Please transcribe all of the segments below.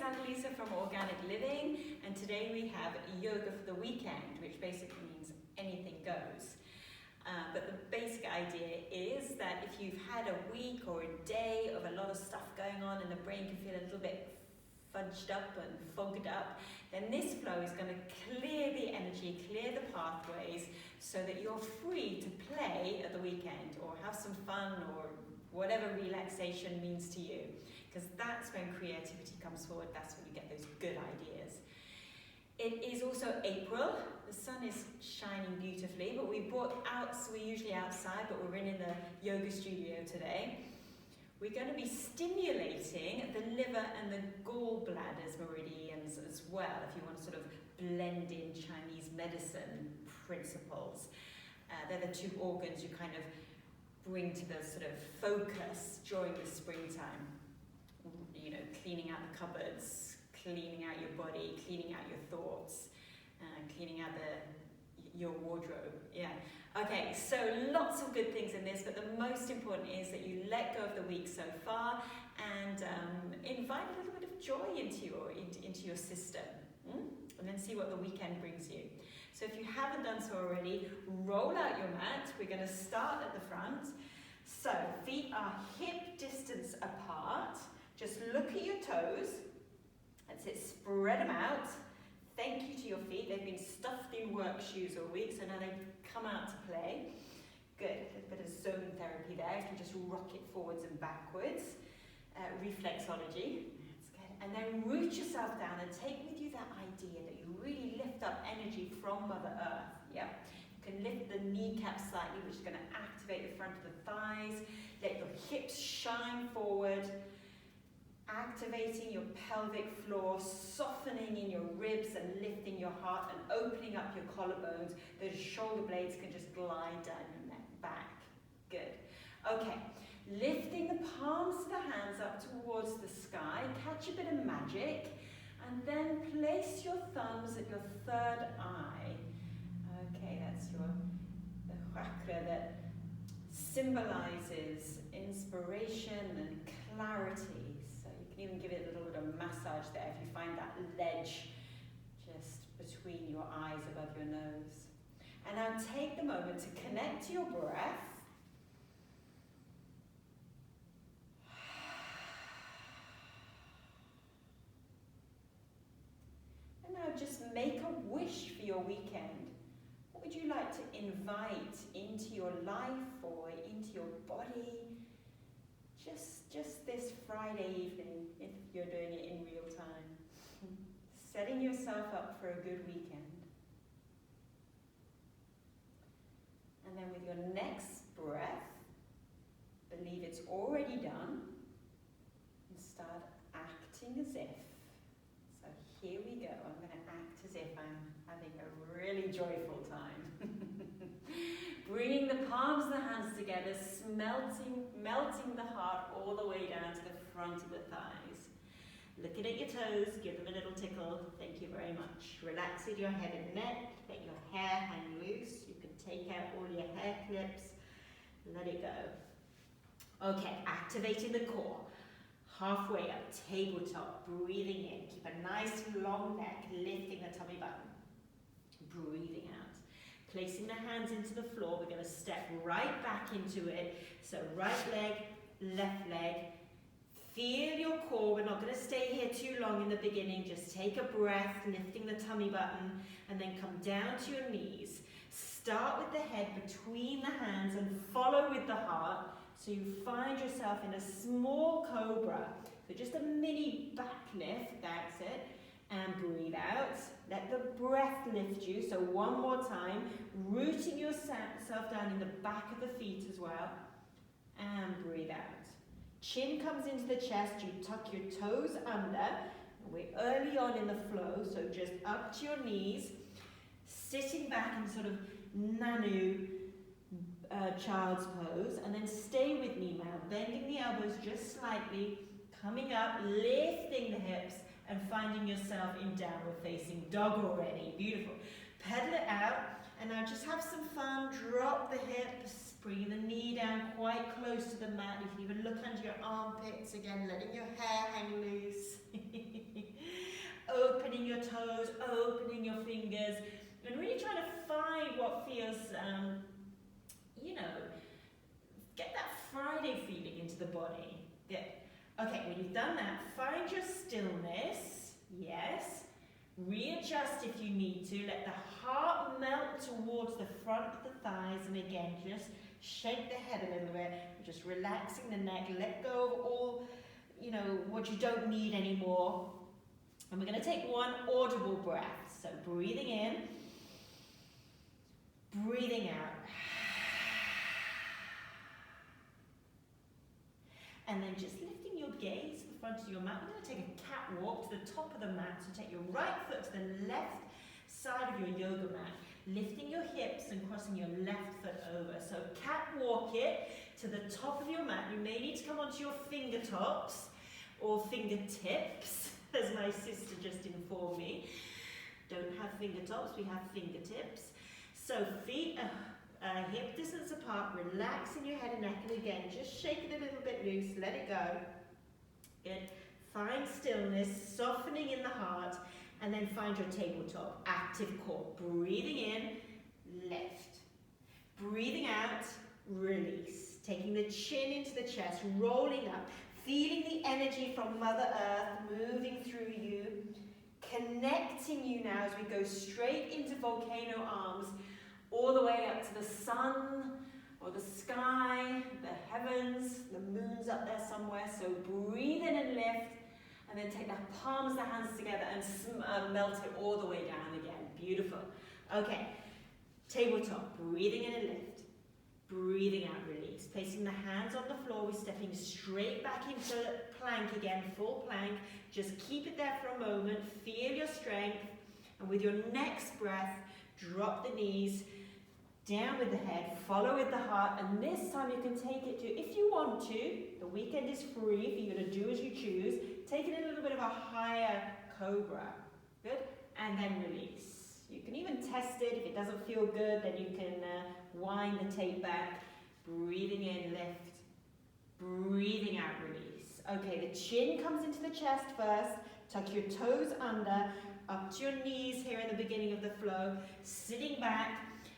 Annalisa from Organic Living, and today we have yoga for the weekend, which basically means anything goes. But the basic idea is that if you've had a week or a day of a lot of stuff going on and the brain can feel a little bit fudged up and fogged up, then this flow is going to clear the energy, clear the pathways, so that you're free to play at the weekend or have some fun or whatever relaxation means to you. Because that's when creativity comes forward, that's when you get those good ideas. It is also April, the sun is shining beautifully, but we brought out, so we're usually outside, but we're in the yoga studio today. We're going to be stimulating the liver and the gallbladder's meridians as well, if you want to sort of blend in Chinese medicine principles. They're the two organs you kind of bring to the sort of focus during the springtime. You know, cleaning out the cupboards, cleaning out your body, cleaning out your thoughts, cleaning out your wardrobe. Yeah. Okay, so lots of good things in this, but the most important is that you let go of the week so far and invite a little bit of joy into your system, and then see what the weekend brings you. So if you haven't done so already, roll out your mat. We're going to start at the front. So feet are hip distance apart. Just look at your toes. That's it, spread them out. Thank you to your feet. They've been stuffed in work shoes all week, so now they come out to play. Good, a little bit of zone therapy there. You can just rock it forwards and backwards. Reflexology, that's good. And then root yourself down and take with you that idea that you really lift up energy from Mother Earth. Yeah. You can lift the kneecaps slightly, which is going to activate the front of the thighs. Let your hips shine forward. Activating your pelvic floor, softening in your ribs and lifting your heart and opening up your collarbones. Those shoulder blades can just glide down your neck back. Good. Okay, lifting the palms of the hands up towards the sky. Catch a bit of magic. And then place your thumbs at your third eye. Okay, that's the chakra that symbolizes inspiration and clarity. Even give it a little bit of massage there if you find that ledge just between your eyes above your nose. And now take the moment to connect to your breath. And now just make a wish for your weekend. What would you like to invite into your life or into your body? Just this Friday evening, if you're doing it in real time. Setting yourself up for a good weekend. And then with your next breath, believe it's already done, and start acting as if. So here we go. I'm going to act as if I'm having a really joyful time. Bringing the palms of the hands together, melting the heart all the way down to the front of the thighs. Looking at your toes, give them a little tickle. Thank you very much. Relaxing your head and neck, let your hair hang loose. You can take out all your hair clips, let it go. Okay, activating the core. Halfway up, tabletop, breathing in. Keep a nice long neck, lifting the tummy button. Breathing out. Placing the hands into the floor, we're going to step right back into it. So right leg, left leg. Feel your core. We're not going to stay here too long in the beginning. Just take a breath, lifting the tummy button, and then come down to your knees. Start with the head between the hands and follow with the heart. So you find yourself in a small cobra. So just a mini back lift, that's it. And breathe out. Let the breath lift you. So one more time, rooting yourself down in the back of the feet as well. And breathe out. Chin comes into the chest. You tuck your toes under. We're early on in the flow, so just up to your knees. Sitting back in sort of Nanu child's pose. And then stay with me now. Bending the elbows just slightly. Coming up, lifting the hips. And finding yourself in downward facing dog already. Beautiful. Pedal it out. And now just have some fun. Drop the hips. Bring the knee down quite close to the mat. You can even look under your armpits again, letting your hair hang loose. toes, opening your fingers, and really trying to find what feels, you know, get that Friday feeling into the body. Good. Okay, when you've done that, find your stillness. Yes. Readjust if you need to. Let the heart melt towards the front of the thighs, and again, just shake the head a little bit. Just relaxing the neck. Let go of all, you know, what you don't need anymore. And we're going to take one audible breath. So breathing in, breathing out. And then just lifting your gaze to the front of your mat. We're going to take a catwalk to the top of the mat. So take your right foot to the left side of your yoga mat. Lifting your hips and crossing your left foot over. So catwalk it to the top of your mat. You may need to come onto your fingertops or fingertips, as my sister just informed me. Don't have fingertops, we have fingertips. So feet hip distance apart, relaxing your head and neck, and again, just shake it a little bit loose, let it go. Good. Find stillness, softening in the heart, and then find your tabletop, active core. Breathing in, lift. Breathing out, release. Taking the chin into the chest, rolling up, feeling the energy from Mother Earth moving through you, connecting you now as we go straight into volcano arms, all the way up to the sun or the sky, the heavens, the moon's up there somewhere. So breathe in and lift, and then take the palms of the hands together and melt it all the way down again. Beautiful. Okay, tabletop, breathing in and lift, breathing out, release. Placing the hands on the floor, we're stepping straight back into plank again, full plank. Just keep it there for a moment, feel your strength, and with your next breath, drop the knees, down with the head, follow with the heart, and this time you can take it to, if you want to, the weekend is free for you to do as you choose, take it a little bit of a higher cobra, good, and then release. You can even test it. If it doesn't feel good, then you can wind the tape back, breathing in, lift, breathing out, release. Okay, the chin comes into the chest first, tuck your toes under, up to your knees here in the beginning of the flow, sitting back,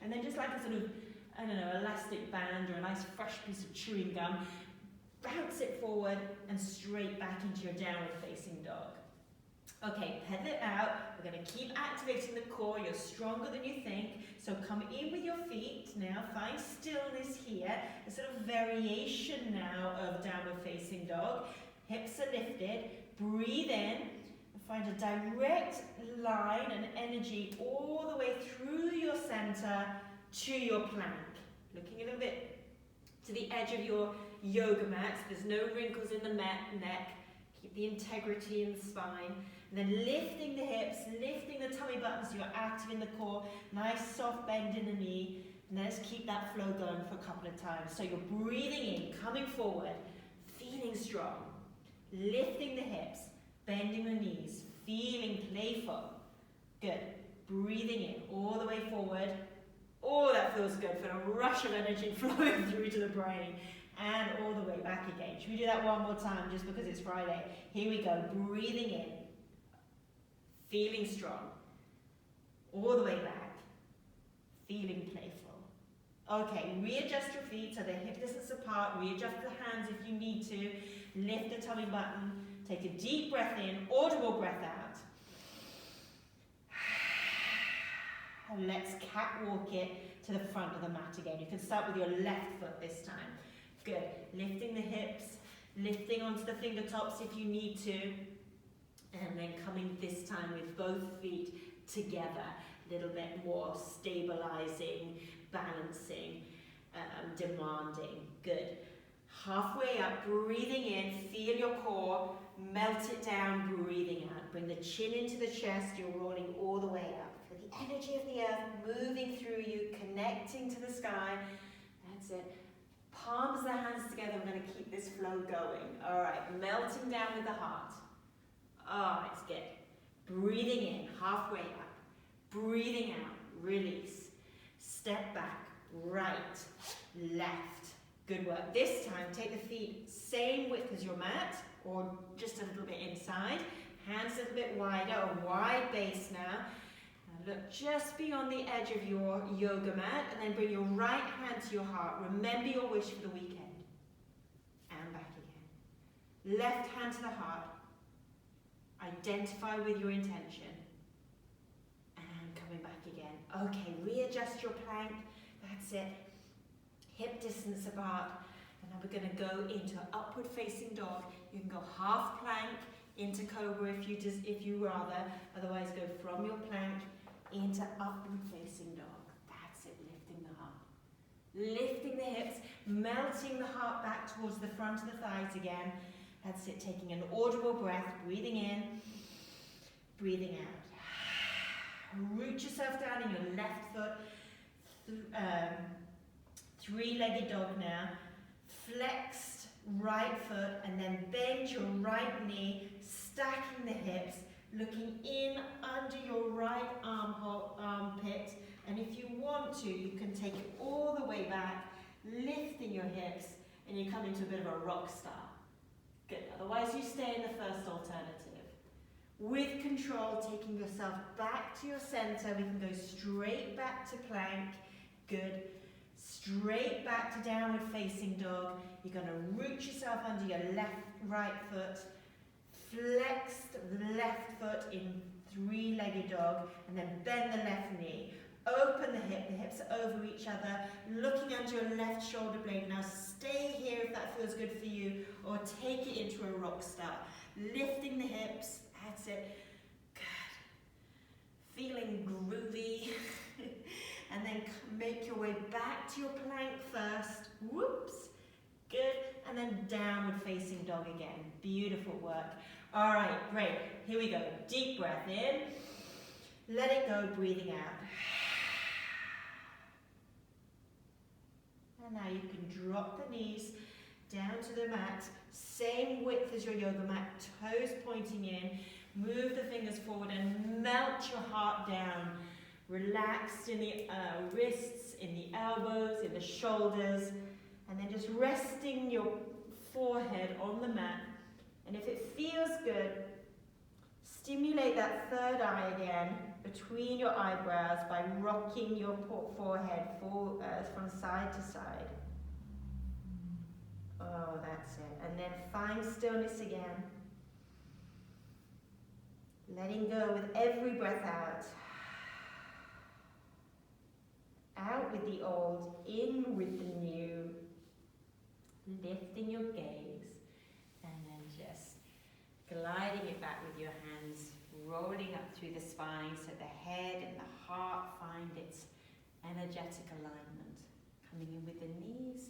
and then just like a sort of, I don't know, elastic band or a nice fresh piece of chewing gum, bounce it forward and straight back into your downward facing dog. Okay, pedal it out. We're going to keep activating the core. You're stronger than you think. So come in with your feet now. Find stillness here. A sort of variation now of downward facing dog. Hips are lifted. Breathe in. Find a direct line and energy all the way through your center to your plank. Looking a little bit to the edge of your yoga mat. There's no wrinkles in the neck. Keep the integrity in the spine. And then lifting the hips, lifting the tummy buttons so you're active in the core. Nice soft bend in the knee. And let's keep that flow going for a couple of times. So you're breathing in, coming forward, feeling strong. Lifting the hips. Bending the knees, feeling playful. Good. Breathing in all the way forward. Oh, that feels good. Feel a rush of energy flowing through to the brain. And all the way back again. Should we do that one more time just because it's Friday? Here we go. Breathing in. Feeling strong. All the way back. Feeling playful. Okay, readjust your feet so they're hip distance apart. Readjust the hands if you need to. Lift the tummy button. Take a deep breath in, audible breath out. And let's catwalk it to the front of the mat again. You can start with your left foot this time. Good. Lifting the hips, lifting onto the fingertops if you need to. And then coming this time with both feet together. A little bit more stabilizing, balancing, demanding. Good. Halfway up, breathing in, feel your core, melt it down, breathing out. Bring the chin into the chest, you're rolling all the way up. Feel the energy of the earth moving through you, connecting to the sky. That's it. Palms of the hands together, we're going to keep this flow going. All right, melting down with the heart. Oh, it's good. Breathing in, halfway up. Breathing out, release. Step back, right, left. Good work. This time, take the feet same width as your mat, or just a little bit inside. Hands a little bit wider, a wide base now. Look just beyond the edge of your yoga mat, and then bring your right hand to your heart. Remember your wish for the weekend. And back again. Left hand to the heart. Identify with your intention. And coming back again. Okay, readjust your plank. That's it. Hip distance apart. And now we're going to go into upward facing dog. You can go half plank into cobra if you rather. Otherwise, go from your plank into upward facing dog. That's it, lifting the heart. Lifting the hips, melting the heart back towards the front of the thighs again. That's it, taking an audible breath, breathing in, breathing out. Root yourself down in your left foot. Three-legged dog now. Flexed right foot, and then bend your right knee, stacking the hips, looking in under your right armpit, and if you want to, you can take it all the way back, lifting your hips, and you come into a bit of a rock star. Good, otherwise you stay in the first alternative. With control, taking yourself back to your center, we can go straight back to plank. Good. Straight back to downward facing dog. You're going to root yourself under your right foot. Flex the left foot in three-legged dog, and then bend the left knee. Open the hips are over each other, looking under your left shoulder blade. Now stay here if that feels good for you, or take it into a rock star. Lifting the hips, that's it. Good. Feeling groovy. And then make your way back to your plank first. Whoops. Good. And then downward facing dog again. Beautiful work. All right, great. Here we go. Deep breath in. Let it go, breathing out. And now you can drop the knees down to the mat. Same width as your yoga mat. Toes pointing in. Move the fingers forward and melt your heart down. Relaxed in the wrists, in the elbows, in the shoulders, and then just resting your forehead on the mat. And if it feels good, stimulate that third eye again between your eyebrows by rocking your forehead from side to side. Oh, that's it. And then find stillness again. Letting go with every breath out. Out with the old, in with the new. Lifting your gaze, and then just gliding it back with your hands, rolling up through the spine so the head and the heart find its energetic alignment. Coming in with the knees,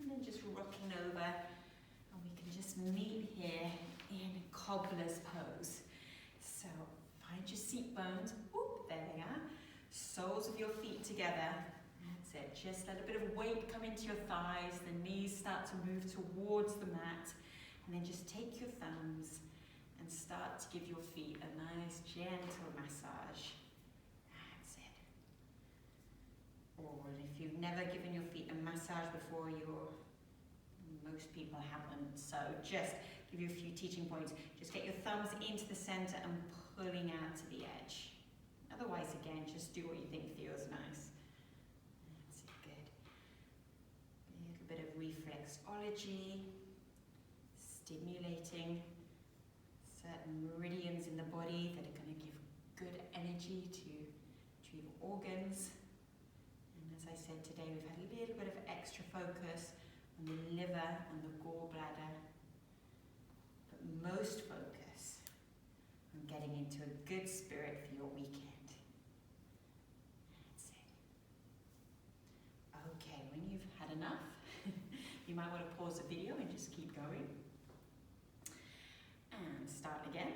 and then just rocking over, and we can just meet here in cobbler's pose. So find your seat bones, whoop, there they are. Soles of your feet together. That's it. Just let a bit of weight come into your thighs. The knees start to move towards the mat. And then just take your thumbs and start to give your feet a nice gentle massage. That's it. Or if you've never given your feet a massage before, most people haven't. So just give you a few teaching points. Just get your thumbs into the center and pulling out to the edge. Otherwise, again, just do what you think feels nice. That's it, good. A little bit of reflexology, stimulating certain meridians in the body that are going to give good energy to your organs. And as I said today, we've had a little bit of extra focus on the liver and the gallbladder, but most focus on getting into a good spirit for your weekend. When you've had enough, you might want to pause the video and just keep going. And start again.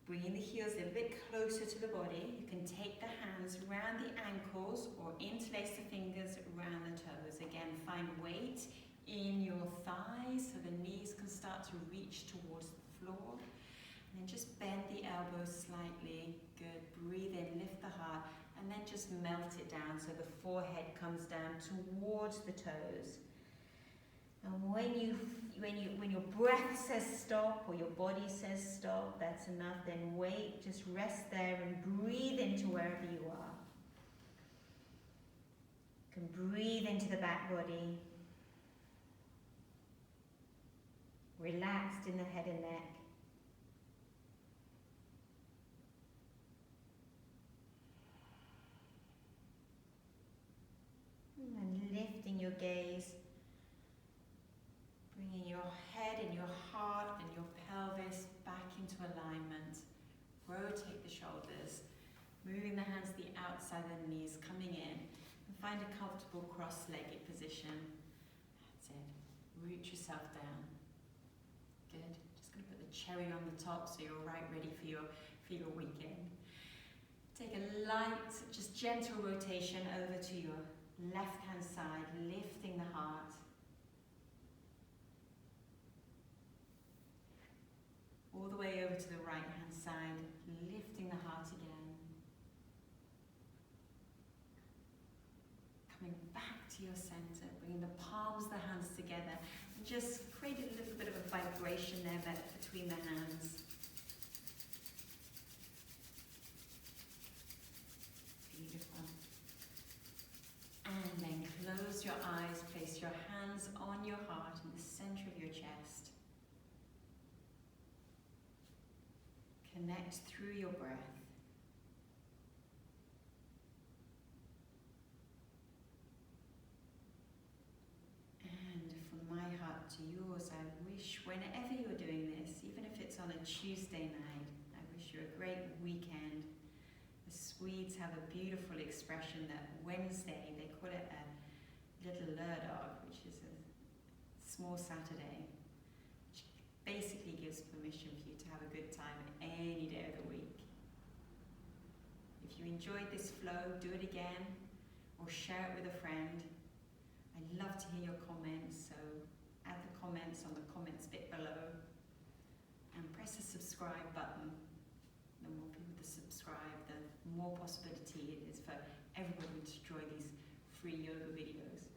Bringing the heels a little bit closer to the body. You can take the hands around the ankles or interlace the fingers around the toes. Again, find weight in your thighs so the knees can start to reach towards the floor. And then just bend the elbows slightly. Good. Breathe in, lift the heart. And then just melt it down so the forehead comes down towards the toes. And when your breath says stop or your body says stop, then that's enough, then wait, just rest there and breathe into wherever you are. You can breathe into the back body, relaxed in the head and neck. And lifting your gaze, bringing your head and your heart and your pelvis back into alignment. Rotate the shoulders, moving the hands to the outside of the knees, coming in. And find a comfortable cross-legged position. That's it. Root yourself down. Good. Just going to put the cherry on the top so you're right ready for your weekend. Take a light, just gentle rotation over to your left-hand side, lifting the heart. All the way over to the right-hand side, lifting the heart again. Coming back to your center, bringing the palms of the hands together, and just create a little bit of a vibration there between the hands. Beautiful. And then close your eyes, place your hands on your heart in the center of your chest. Connect through your breath. And from my heart to yours, I wish whenever you're doing this, even if it's on a Tuesday night, I wish you a great weekend. The Swedes have a beautiful expression that Wednesday, they call it a little lördag, which is a small Saturday, which basically gives permission for you to have a good time any day of the week. If you enjoyed this flow, do it again or share it with a friend. I'd love to hear your comments, so add the comments on the comments bit below and press the subscribe button. The more people that subscribe, the more possibility it is for everybody to enjoy these free yoga videos.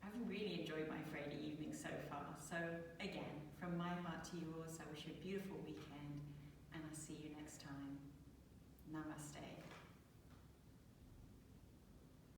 I've really enjoyed my Friday evening so far. So again, from my heart to yours, I wish you a beautiful weekend and I'll see you next time. Namaste.